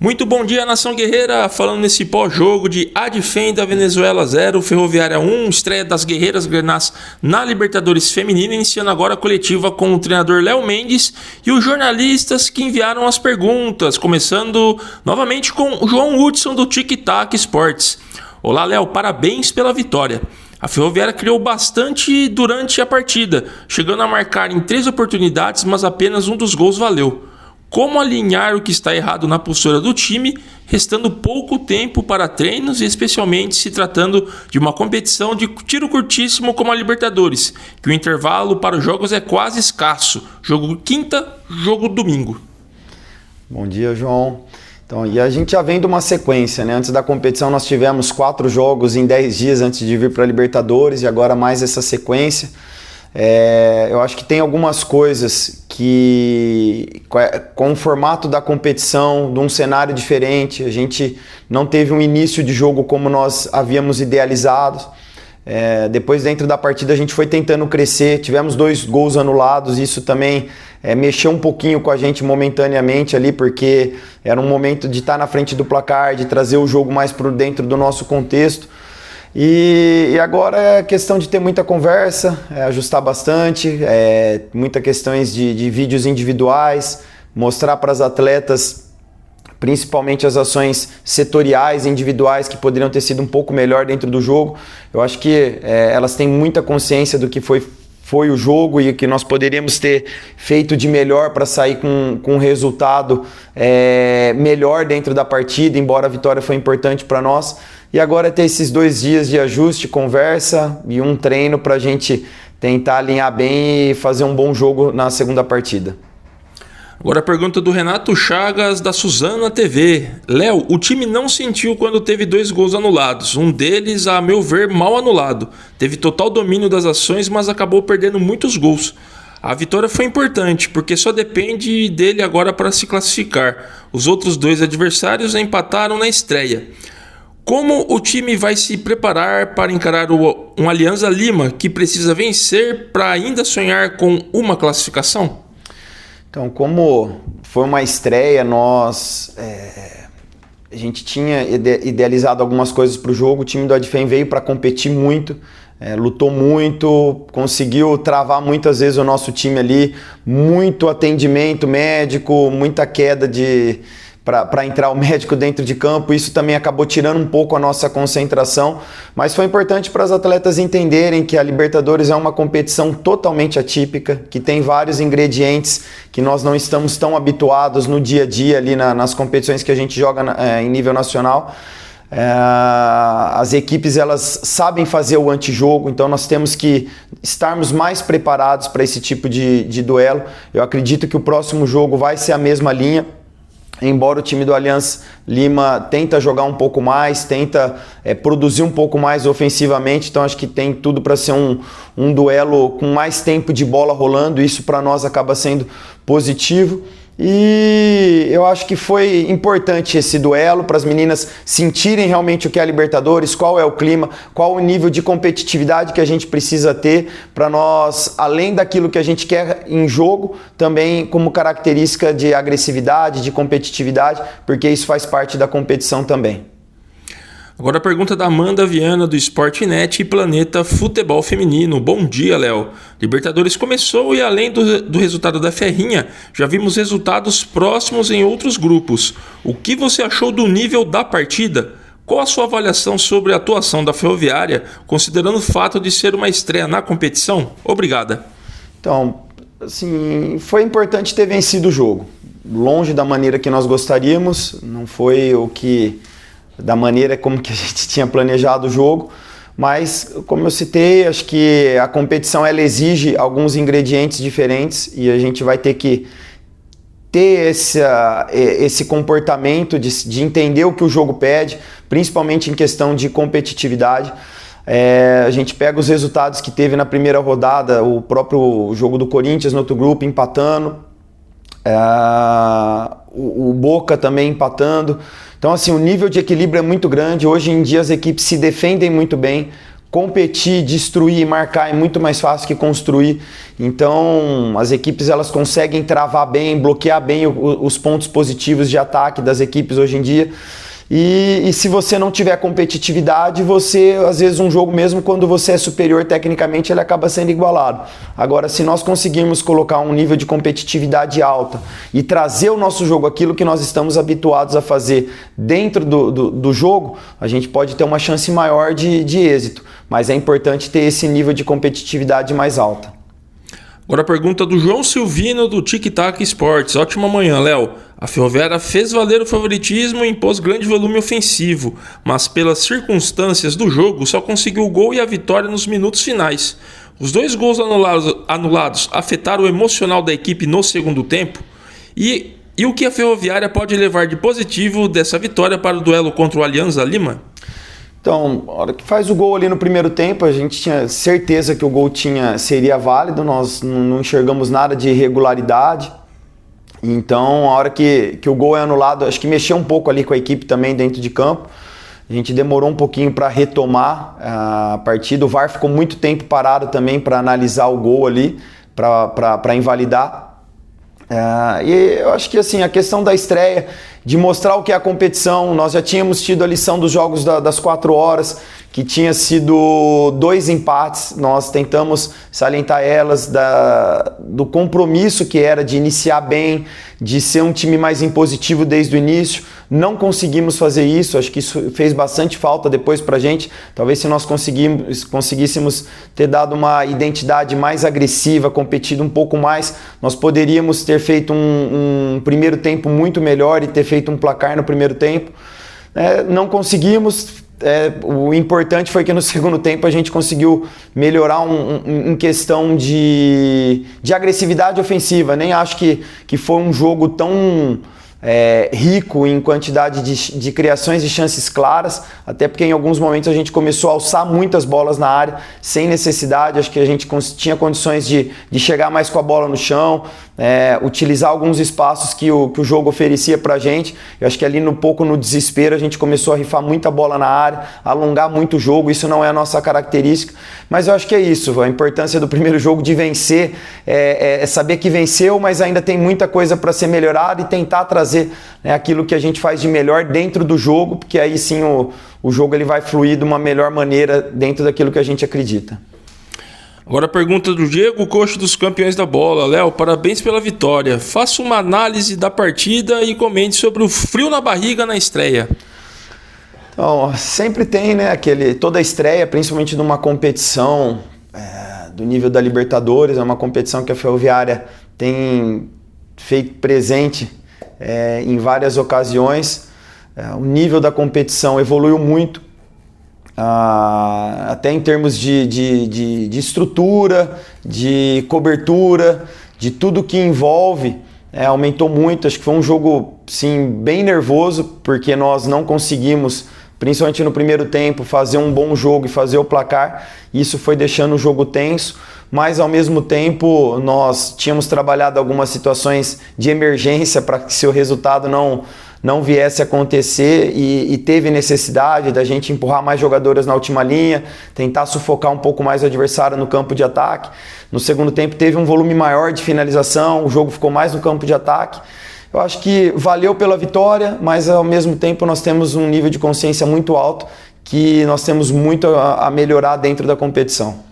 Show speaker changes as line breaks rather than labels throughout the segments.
Muito bom dia, Nação Guerreira, falando nesse pós-jogo de Adfém da Venezuela 0, Ferroviária 1, estreia das Guerreiras Grenás na Libertadores Feminina, iniciando agora a coletiva com o treinador Léo Mendes e os jornalistas que enviaram as perguntas, começando novamente com o João Hudson do Tic Tac Esportes. Olá, Léo, parabéns pela vitória. A Ferroviária criou bastante durante a partida, chegando a marcar em 3 oportunidades, mas apenas um dos gols valeu. Como alinhar o que está errado na postura do time, restando pouco tempo para treinos e especialmente se tratando de uma competição de tiro curtíssimo como a Libertadores, que o intervalo para os jogos é quase escasso. Jogo quinta, jogo domingo.
Bom dia, João. Então, e a gente já vem de uma sequência, né? Antes da competição nós tivemos 4 jogos em 10 dias antes de vir para a Libertadores e agora mais essa sequência. Eu acho que tem algumas coisas que, com o formato da competição, de um cenário diferente, a gente não teve um início de jogo como nós havíamos idealizado. Depois, dentro da partida, a gente foi tentando crescer, tivemos 2 gols anulados, isso também mexeu um pouquinho com a gente momentaneamente ali, porque era um momento de estar na frente do placar, de trazer o jogo mais para dentro do nosso contexto. E agora é questão de ter muita conversa, ajustar bastante, muitas questões de vídeos individuais, mostrar para as atletas, principalmente as ações setoriais, individuais, que poderiam ter sido um pouco melhor dentro do jogo. Eu acho que elas têm muita consciência do que foi o jogo e que nós poderíamos ter feito de melhor para sair com um resultado melhor dentro da partida, embora a vitória foi importante para nós. E agora é ter esses 2 dias de ajuste, conversa e um treino para a gente tentar alinhar bem e fazer um bom jogo na segunda partida.
Agora a pergunta do Renato Chagas, da Suzana TV. Léo, o time não sentiu quando teve 2 gols anulados. Um deles, a meu ver, mal anulado. Teve total domínio das ações, mas acabou perdendo muitos gols. A vitória foi importante, porque só depende dele agora para se classificar. Os outros 2 adversários empataram na estreia. Como o time vai se preparar para encarar um Alianza Lima que precisa vencer para ainda sonhar com uma classificação?
Então, como foi uma estreia, a gente tinha idealizado algumas coisas para o jogo. O time do Adfém veio para competir muito, lutou muito, conseguiu travar muitas vezes o nosso time ali, muito atendimento médico, muita queda para entrar o médico dentro de campo. Isso também acabou tirando um pouco a nossa concentração, mas foi importante para as atletas entenderem que a Libertadores é uma competição totalmente atípica, que tem vários ingredientes que nós não estamos tão habituados no dia a dia ali nas competições que a gente joga em nível nacional. As equipes elas sabem fazer o antijogo, então nós temos que estarmos mais preparados para esse tipo de duelo. Eu acredito que o próximo jogo vai ser a mesma linha. Embora o time do Alianza Lima tenta jogar um pouco mais, tenta produzir um pouco mais ofensivamente, então acho que tem tudo para ser um duelo com mais tempo de bola rolando, isso para nós acaba sendo positivo. E eu acho que foi importante esse duelo para as meninas sentirem realmente o que é a Libertadores, qual é o clima, qual o nível de competitividade que a gente precisa ter para nós, além daquilo que a gente quer em jogo, também como característica de agressividade, de competitividade, porque isso faz parte da competição também.
Agora a pergunta da Amanda Viana do Sportnet e Planeta Futebol Feminino. Bom dia, Léo. Libertadores começou e além do resultado da Ferrinha, já vimos resultados próximos em outros grupos. O que você achou do nível da partida? Qual a sua avaliação sobre a atuação da Ferroviária, considerando o fato de ser uma estreia na competição? Obrigada.
Então, assim, foi importante ter vencido o jogo. Longe da maneira que nós gostaríamos, não foi da maneira como que a gente tinha planejado o jogo, mas como eu citei, acho que a competição ela exige alguns ingredientes diferentes e a gente vai ter que ter esse comportamento de entender o que o jogo pede, principalmente em questão de competitividade. A gente pega os resultados que teve na primeira rodada, o próprio jogo do Corinthians no outro grupo empatando, o Boca também empatando. Então, assim, o nível de equilíbrio é muito grande. Hoje em dia as equipes se defendem muito bem, competir, destruir, marcar é muito mais fácil que construir. Então as equipes elas conseguem travar bem, bloquear bem os pontos positivos de ataque das equipes hoje em dia. E se você não tiver competitividade, você, às vezes, um jogo mesmo quando você é superior tecnicamente, ele acaba sendo igualado. Agora, se nós conseguirmos colocar um nível de competitividade alta e trazer o nosso jogo, aquilo que nós estamos habituados a fazer dentro do jogo, a gente pode ter uma chance maior de êxito. Mas é importante ter esse nível de competitividade mais alta.
Agora a pergunta do João Silvino do Tic Tac Esportes. Ótima manhã, Léo. A Ferroviária fez valer o favoritismo e impôs grande volume ofensivo, mas pelas circunstâncias do jogo só conseguiu o gol e a vitória nos minutos finais. Os 2 gols anulados afetaram o emocional da equipe no segundo tempo? E o que a Ferroviária pode levar de positivo dessa vitória para o duelo contra o Alianza Lima?
Então, a hora que faz o gol ali no primeiro tempo, a gente tinha certeza que o gol seria válido, nós não enxergamos nada de irregularidade. Então, a hora que o gol é anulado, acho que mexeu um pouco ali com a equipe também dentro de campo. A gente demorou um pouquinho para retomar a partida. O VAR ficou muito tempo parado também para analisar o gol ali, para invalidar. E eu acho que assim, a questão da estreia, de mostrar o que é a competição, nós já tínhamos tido a lição dos jogos das 4 horas, que tinha sido 2 empates, nós tentamos salientar elas do compromisso que era de iniciar bem, de ser um time mais impositivo desde o início. Não conseguimos fazer isso, acho que isso fez bastante falta depois pra gente. Talvez se nós conseguíssemos ter dado uma identidade mais agressiva, competido um pouco mais, nós poderíamos ter feito um primeiro tempo muito melhor e ter feito um placar no primeiro tempo. Não conseguimos. O importante foi que no segundo tempo a gente conseguiu melhorar em questão de agressividade ofensiva. Nem acho que foi um jogo tão rico em quantidade de criações de chances claras, até porque em alguns momentos a gente começou a alçar muitas bolas na área sem necessidade. Acho que a gente tinha condições de chegar mais com a bola no chão, utilizar alguns espaços que o jogo oferecia pra gente. Eu acho que ali um pouco no desespero a gente começou a rifar muita bola na área, alongar muito o jogo. Isso não é a nossa característica, mas eu acho que é isso. A importância do primeiro jogo de vencer é saber que venceu, mas ainda tem muita coisa para ser melhorada e tentar trazer aquilo que a gente faz de melhor dentro do jogo, porque aí sim o jogo ele vai fluir de uma melhor maneira dentro daquilo que a gente acredita.
Agora a pergunta do Diego Coxo dos Campeões da Bola. Léo, parabéns pela vitória. Faça uma análise da partida e comente sobre o frio na barriga na estreia.
Então, sempre tem, toda a estreia, principalmente numa competição do nível da Libertadores, é uma competição que a Ferroviária tem feito presente em várias ocasiões. O nível da competição evoluiu muito, até em termos de estrutura, de cobertura, de tudo que envolve, aumentou muito. Acho que foi um jogo sim, bem nervoso, porque nós não conseguimos, principalmente no primeiro tempo, fazer um bom jogo e fazer o placar. Isso foi deixando o jogo tenso, mas ao mesmo tempo nós tínhamos trabalhado algumas situações de emergência para que seu resultado não viesse a acontecer, e teve necessidade da gente empurrar mais jogadoras na última linha, tentar sufocar um pouco mais o adversário no campo de ataque. No segundo tempo teve um volume maior de finalização, o jogo ficou mais no campo de ataque. Eu acho que valeu pela vitória, mas ao mesmo tempo nós temos um nível de consciência muito alto, que nós temos muito a melhorar dentro da competição.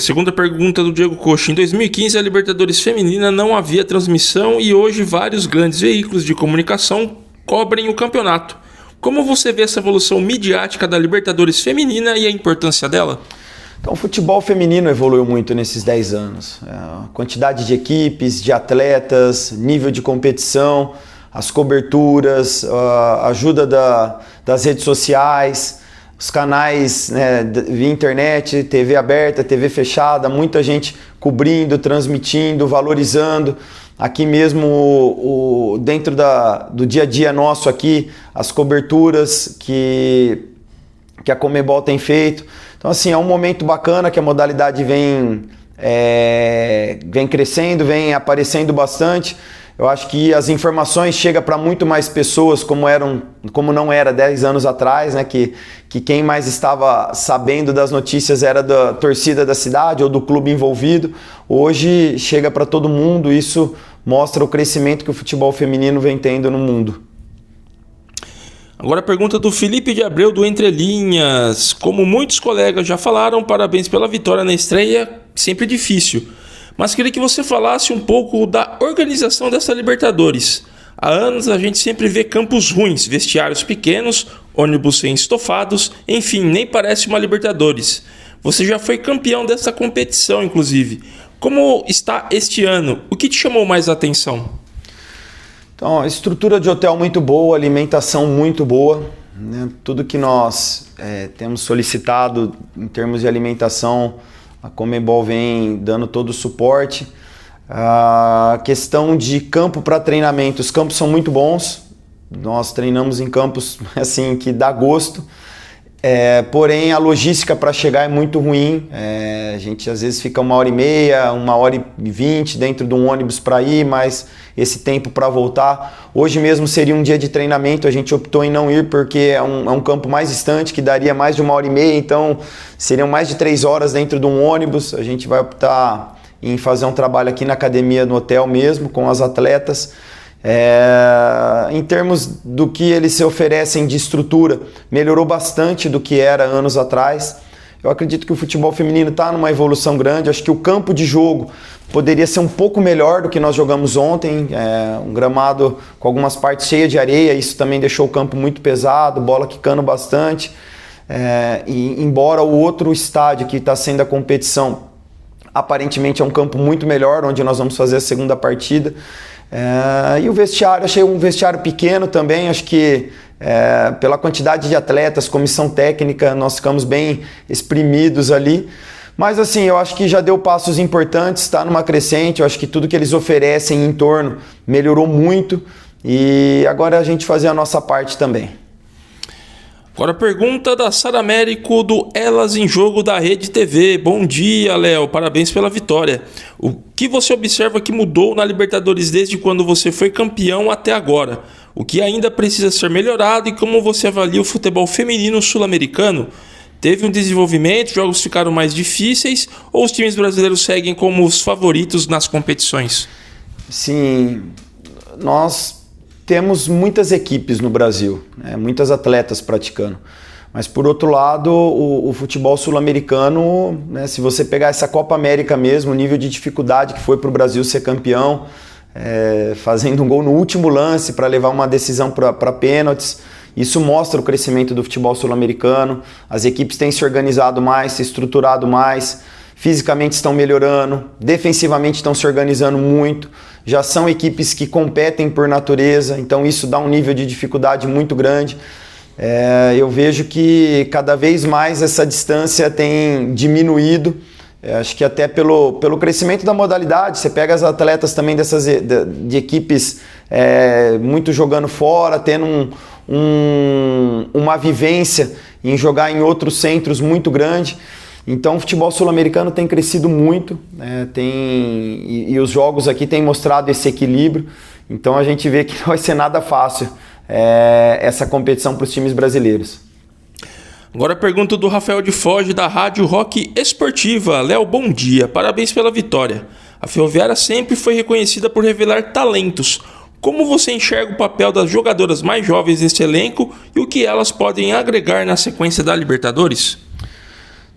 Segunda pergunta do Diego Coxa. Em 2015, a Libertadores Feminina não havia transmissão e hoje vários grandes veículos de comunicação cobrem o campeonato. Como você vê essa evolução midiática da Libertadores Feminina e a importância dela?
Então, o futebol feminino evoluiu muito nesses 10 anos. A quantidade de equipes, de atletas, nível de competição, as coberturas, a ajuda das redes sociais, os canais via internet, TV aberta, TV fechada, muita gente cobrindo, transmitindo, valorizando. Aqui mesmo, dentro do dia a dia nosso aqui, as coberturas que a Conmebol tem feito. Então, assim, é um momento bacana que a modalidade vem crescendo, vem aparecendo bastante. Eu acho que as informações chegam para muito mais pessoas como não era 10 anos atrás, né? Que quem mais estava sabendo das notícias era da torcida da cidade ou do clube envolvido. Hoje chega para todo mundo, isso mostra o crescimento que o futebol feminino vem tendo no mundo.
Agora a pergunta do Felipe de Abreu do Entre Linhas. Como muitos colegas já falaram, parabéns pela vitória na estreia, sempre difícil. Mas queria que você falasse um pouco da organização dessa Libertadores. Há anos a gente sempre vê campos ruins, vestiários pequenos, ônibus sem estofados, enfim, nem parece uma Libertadores. Você já foi campeão dessa competição, inclusive. Como está este ano? O que te chamou mais a atenção?
Então, estrutura de hotel muito boa, alimentação muito boa, né? Tudo que nós temos solicitado em termos de alimentação, a Conmebol vem dando todo o suporte. A questão de campo para treinamento, os campos são muito bons, nós treinamos em campos assim, que dá gosto. Porém a logística para chegar é muito ruim, a gente às vezes fica 1h30, 1h20 dentro de um ônibus para ir, mas esse tempo para voltar. Hoje mesmo seria um dia de treinamento, a gente optou em não ir porque é um campo mais distante, que daria mais de 1h30, então seriam mais de 3 horas dentro de um ônibus. A gente vai optar em fazer um trabalho aqui na academia, no hotel mesmo, com as atletas. Em termos do que eles se oferecem de estrutura, melhorou bastante do que era anos atrás. Eu acredito que o futebol feminino está numa evolução grande. Acho que o campo de jogo poderia ser um pouco melhor do que nós jogamos ontem, um gramado com algumas partes cheias de areia, isso também deixou o campo muito pesado, bola quicando bastante. E embora o outro estádio que está sendo a competição aparentemente é um campo muito melhor, onde nós vamos fazer a segunda partida. E o vestiário, achei um vestiário pequeno também, acho que pela quantidade de atletas, comissão técnica, nós ficamos bem exprimidos ali. Mas assim, eu acho que já deu passos importantes, está numa crescente, eu acho que tudo que eles oferecem em torno melhorou muito e agora a gente fazer a nossa parte também.
Agora a pergunta da Sara Américo do Elas em Jogo da Rede TV. Bom dia, Léo. Parabéns pela vitória. O que você observa que mudou na Libertadores desde quando você foi campeão até agora? O que ainda precisa ser melhorado e como você avalia o futebol feminino sul-americano? Teve um desenvolvimento, jogos ficaram mais difíceis ou os times brasileiros seguem como os favoritos nas competições?
Sim, nós temos muitas equipes no Brasil, né? Muitas atletas praticando. Mas por outro lado, o futebol sul-americano, né? Se você pegar essa Copa América mesmo, o nível de dificuldade que foi para o Brasil ser campeão, fazendo um gol no último lance para levar uma decisão para pênaltis, isso mostra o crescimento do futebol sul-americano. As equipes têm se organizado mais, se estruturado mais, fisicamente estão melhorando, defensivamente estão se organizando muito. Já são equipes que competem por natureza, então isso dá um nível de dificuldade muito grande. Eu vejo que cada vez mais essa distância tem diminuído, acho que até pelo crescimento da modalidade. Você pega as atletas também de equipes muito jogando fora, tendo uma vivência em jogar em outros centros muito grande. Então o futebol sul-americano tem crescido muito, e os jogos aqui têm mostrado esse equilíbrio, então a gente vê que não vai ser nada fácil essa competição para os times brasileiros.
Agora a pergunta do Rafael de Foge, da Rádio Rock Esportiva. Léo, bom dia, parabéns pela vitória. A Ferroviária sempre foi reconhecida por revelar talentos. Como você enxerga o papel das jogadoras mais jovens neste elenco e o que elas podem agregar na sequência da Libertadores?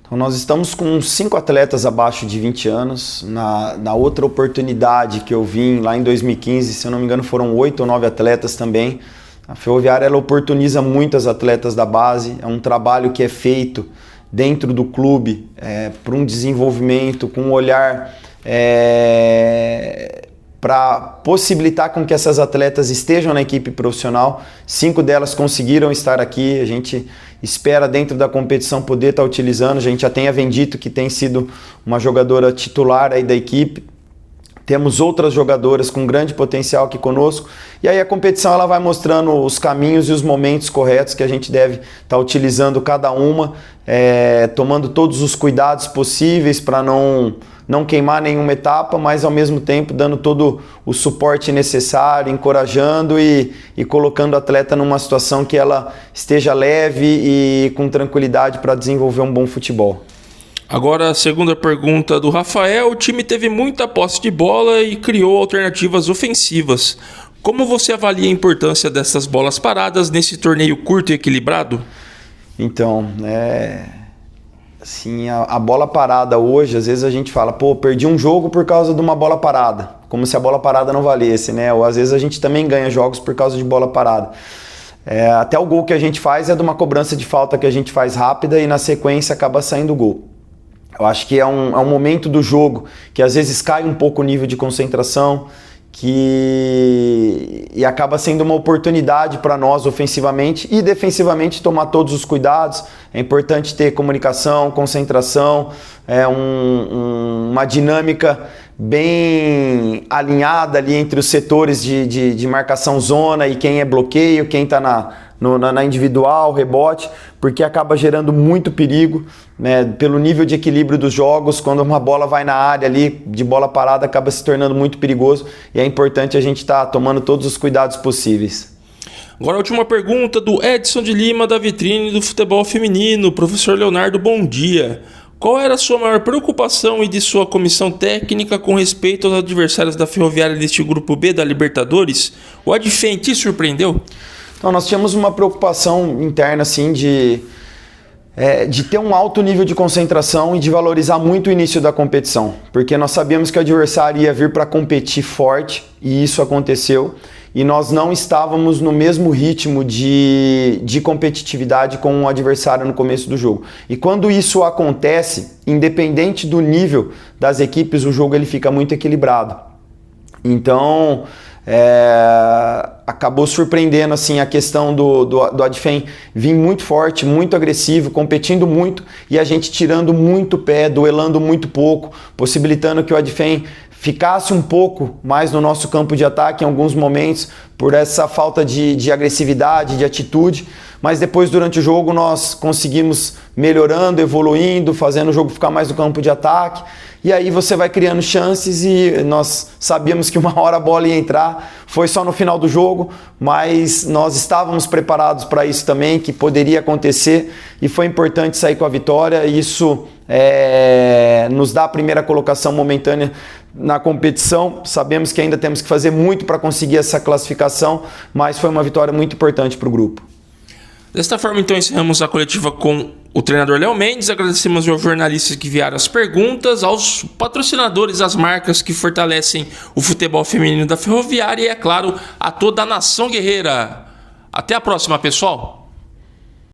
Então, nós estamos com 5 atletas abaixo de 20 anos. Na outra oportunidade que eu vim, lá em 2015, se eu não me engano, foram 8 ou 9 atletas também. A Ferroviária ela oportuniza muitas atletas da base. É um trabalho que é feito dentro do clube para um desenvolvimento, com um olhar para possibilitar com que essas atletas estejam na equipe profissional. 5 delas conseguiram estar aqui, a gente espera dentro da competição poder estar utilizando. A gente já tem a Vendito, que tem sido uma jogadora titular aí da equipe. Temos outras jogadoras com grande potencial aqui conosco. E aí a competição ela vai mostrando os caminhos e os momentos corretos que a gente deve estar utilizando cada uma, tomando todos os cuidados possíveis para não não queimar nenhuma etapa, mas ao mesmo tempo dando todo o suporte necessário, encorajando e colocando a atleta numa situação que ela esteja leve e com tranquilidade para desenvolver um bom futebol.
Agora, a segunda pergunta do Rafael. O time teve muita posse de bola e criou alternativas ofensivas. Como você avalia a importância dessas bolas paradas nesse torneio curto e equilibrado?
Então, assim, a bola parada hoje, às vezes a gente fala, perdi um jogo por causa de uma bola parada, como se a bola parada não valesse, né? Ou às vezes a gente também ganha jogos por causa de bola parada. Até o gol que a gente faz é de uma cobrança de falta que a gente faz rápida e na sequência acaba saindo o gol. Eu acho que é um momento do jogo que às vezes cai um pouco o nível de concentração, e acaba sendo uma oportunidade para nós ofensivamente e defensivamente tomar todos os cuidados. É importante ter comunicação, concentração, uma dinâmica bem alinhada ali entre os setores de marcação zona e quem é bloqueio, quem está na individual, rebote, porque acaba gerando muito perigo, né? Pelo nível de equilíbrio dos jogos, quando uma bola vai na área ali, de bola parada, acaba se tornando muito perigoso e é importante a gente estar tomando todos os cuidados possíveis.
Agora a última pergunta do Edson de Lima, da Vitrine do Futebol Feminino. Professor Leonardo, bom dia. Qual era a sua maior preocupação e de sua comissão técnica com respeito aos adversários da Ferroviária deste grupo B da Libertadores? O Adfem te surpreendeu?
Então, nós tínhamos uma preocupação interna assim, de ter um alto nível de concentração e de valorizar muito o início da competição, porque nós sabíamos que o adversário ia vir para competir forte e isso aconteceu, e nós não estávamos no mesmo ritmo de competitividade com o adversário no começo do jogo. E quando isso acontece, independente do nível das equipes, o jogo ele fica muito equilibrado. Então, acabou surpreendendo assim, a questão do Adfem vir muito forte, muito agressivo, competindo muito e a gente tirando muito pé, duelando muito pouco, possibilitando que o Adfem ficasse um pouco mais no nosso campo de ataque em alguns momentos por essa falta de agressividade, de atitude, mas depois durante o jogo nós conseguimos melhorando, evoluindo, fazendo o jogo ficar mais no campo de ataque. E aí você vai criando chances e nós sabíamos que uma hora a bola ia entrar, foi só no final do jogo, mas nós estávamos preparados para isso também, que poderia acontecer e foi importante sair com a vitória. Isso nos dá a primeira colocação momentânea na competição. Sabemos que ainda temos que fazer muito para conseguir essa classificação, mas foi uma vitória muito importante para o grupo.
Desta forma, então, encerramos a coletiva com o treinador Léo Mendes. Agradecemos aos jornalistas que enviaram as perguntas, aos patrocinadores, às marcas que fortalecem o futebol feminino da Ferroviária e, é claro, a toda a nação guerreira. Até a próxima, pessoal!